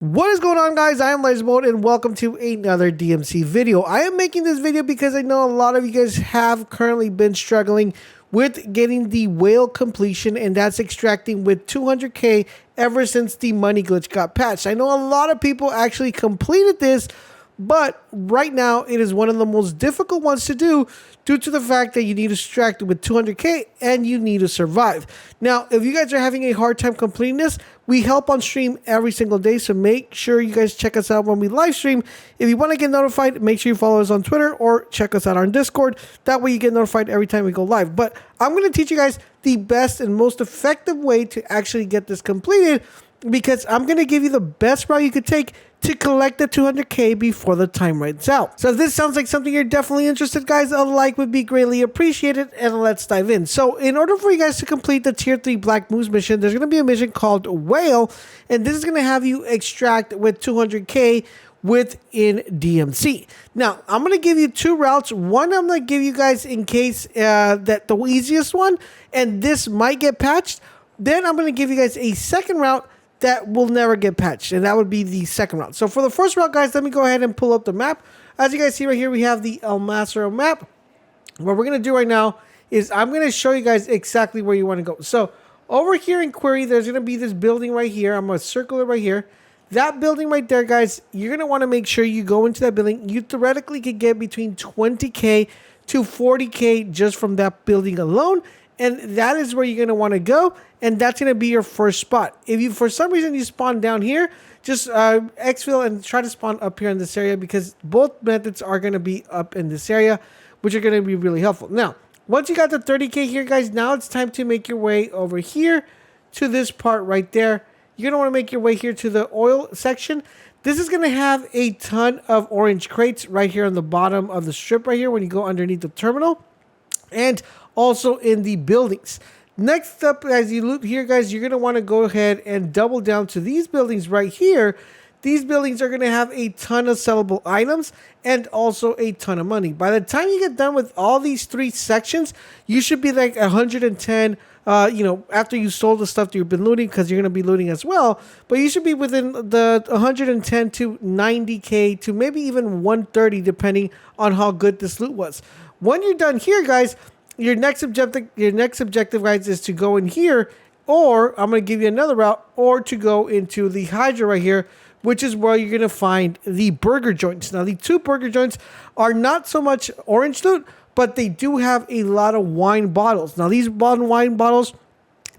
What is going on, guys? I am LaserBolt and welcome to another DMC video. I am making this video because I know a lot of you guys have currently been struggling with getting the whale completion, and that's extracting with 200k ever since the money glitch got patched. I know a lot of people actually completed this, but right now it is one of the most difficult ones to do due to the fact that you need to extract it with 200k and you need to survive. Now, if you guys are having a hard time completing this, we help on stream every single day, so make sure you guys check us out when we live stream. If you want to get notified, make sure you follow us on Twitter or check us out on Discord. That way you get notified every time we go live. But I'm going to teach you guys the best and most effective way to actually get this completed, because I'm going to give you the best route you could take to collect the 200k before the time runs out. So if this sounds like something you're definitely interested, guys, a like would be greatly appreciated, and let's dive in. So in order for you guys to complete the tier 3 Black Mous mission, there's going to be a mission called Whale, and this is going to have you extract with 200k within DMC. Now, I'm going to give you two routes. One I'm going to give you guys in case that the easiest one, and this might get patched. Then I'm going to give you guys a second route that will never get patched, and that would be the second route. So for the first route, guys, let me go ahead and pull up the map. As you guys see right here, we have the El Massero map. What we're going to do right now is I'm going to show you guys exactly where you want to go. So over here in Query, there's going to be this building right here. I'm going to circle it right here. That building right there, guys, you're going to want to make sure you go into that building. You theoretically could get between 20k to 40k just from that building alone. And that is where you're going to want to go. And that's going to be your first spot. If you, for some reason, you spawn down here, just exfil and try to spawn up here in this area, because both methods are going to be up in this area, which are going to be really helpful. Now, once you got the 30k here, guys, now it's time to make your way over here to this part right there. You're going to want to make your way here to the oil section. This is going to have a ton of orange crates right here on the bottom of the strip right here when you go underneath the terminal, and also in the buildings. Next up, as you loot here, guys, you're going to want to go ahead and double down to these buildings right here. These buildings are going to have a ton of sellable items and also a ton of money. By the time you get done with all these three sections, you should be like 110, after you sold the stuff that you've been looting, because you're going to be looting as well. But you should be within the 110 to 90k to maybe even 130, depending on how good this loot was. When you're done here, guys, your next objective, guys, is to go in here, or I'm going to give you another route, or to go into the Hydra right here, which is where you're going to find the burger joints. Now, the two burger joints are not so much orange loot, but they do have a lot of wine bottles. Now, these wine bottles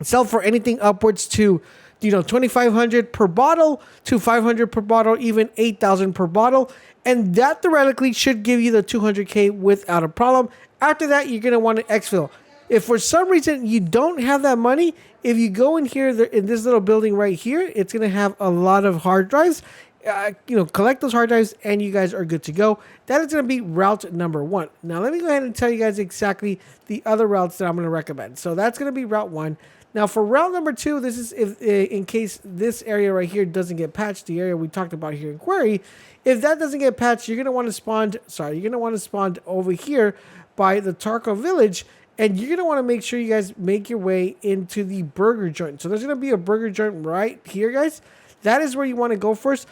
sell for anything upwards to 2,500 per bottle to 500 per bottle, even 8,000 per bottle. And that theoretically should give you the 200k without a problem. After that, you're going to want to exfil. If for some reason you don't have that money, if you go in here, in this little building right here, it's going to have a lot of hard drives. Collect those hard drives and you guys are good to go. That is going to be route number 1. Now, let me go ahead and tell you guys exactly the other routes that I'm going to recommend. So that's going to be route 1. Now, for route number 2, this is in case this area right here doesn't get patched, the area we talked about here in Query. If that doesn't get patched, you're going to want to spawn over here by the Tarko village, and you're going to want to make sure you guys make your way into the burger joint. So there's going to be a burger joint right here, guys. That is where you want to go first.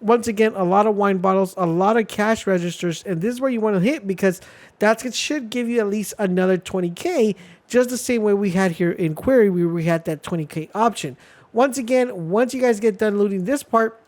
Once again, a lot of wine bottles, a lot of cash registers, and this is where you want to hit, because that should give you at least another 20k, just the same way we had here in Query, where we had that 20k option. Once again, once you guys get done looting this part,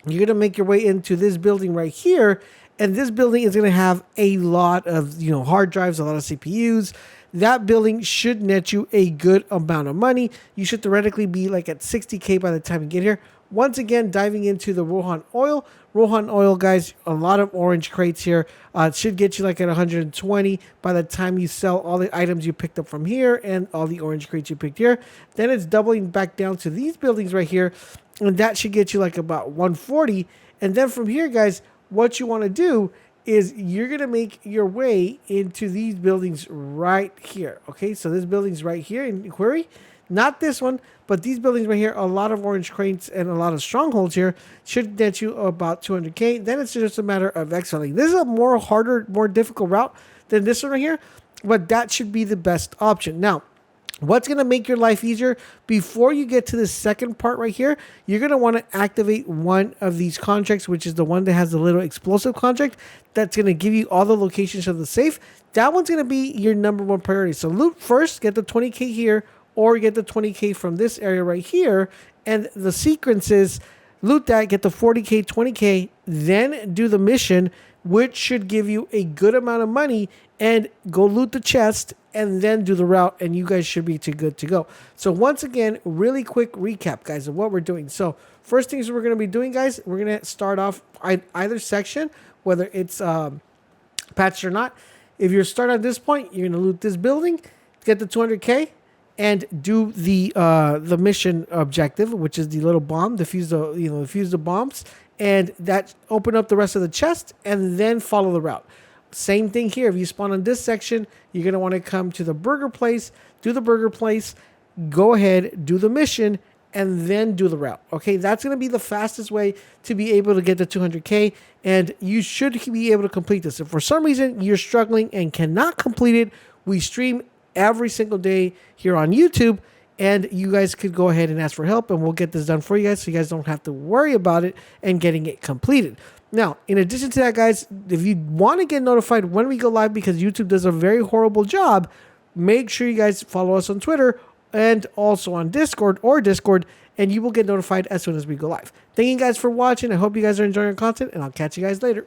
you're going to make your way into this building right here, and this building is going to have a lot of hard drives, a lot of CPUs. That building should net you a good amount of money. You should theoretically be like at 60k by the time you get here. Once again, diving into the Rohan oil. Rohan oil, guys, a lot of orange crates here. It should get you like at 120 by the time you sell all the items you picked up from here and all the orange crates you picked here. Then it's doubling back down to these buildings right here, and that should get you like about 140. And then from here, guys, what you want to do is you're going to make your way into these buildings right here. Okay, so this building's right here in Query. Not this one, but these buildings right here, a lot of orange crates and a lot of strongholds here, should net you about 200k. Then it's just a matter of exiling. This is a more harder, more difficult route than this one right here, but that should be the best option. Now, What's going to make your life easier? Before you get to the second part right here, you're going to want to activate one of these contracts, which is the one that has the little explosive contract. That's going to give you all the locations of the safe. That one's going to be your number one priority. So loot first, get the 20K here, or get the 20K from this area right here. And the sequence is loot that, get the 40K, 20K, then do the mission, which should give you a good amount of money, and go loot the chest and then do the route, and you guys should be good to go. So once again, really quick recap, guys, of what we're doing. So first things we're going to be doing, guys, we're going to start off either section, whether it's patched or not. If you're starting at this point, you're going to loot this building, get the 200K, and do the mission objective, which is the little bomb, defuse the bombs, and that open up the rest of the chest, and then follow the route. Same thing here. If you spawn on this section, you're going to want to come to the burger place, do the burger place, go ahead, do the mission, and then do the route. Okay, that's going to be the fastest way to be able to get the 200K, and you should be able to complete this. If for some reason you're struggling and cannot complete it, we stream every single day here on YouTube, and you guys could go ahead and ask for help, and we'll get this done for you guys so you guys don't have to worry about it and getting it completed. Now, in addition to that, guys, if you want to get notified when we go live, because YouTube does a very horrible job, make sure you guys follow us on Twitter and also on Discord, and you will get notified as soon as we go live. Thank you guys for watching. I hope you guys are enjoying our content, and I'll catch you guys later.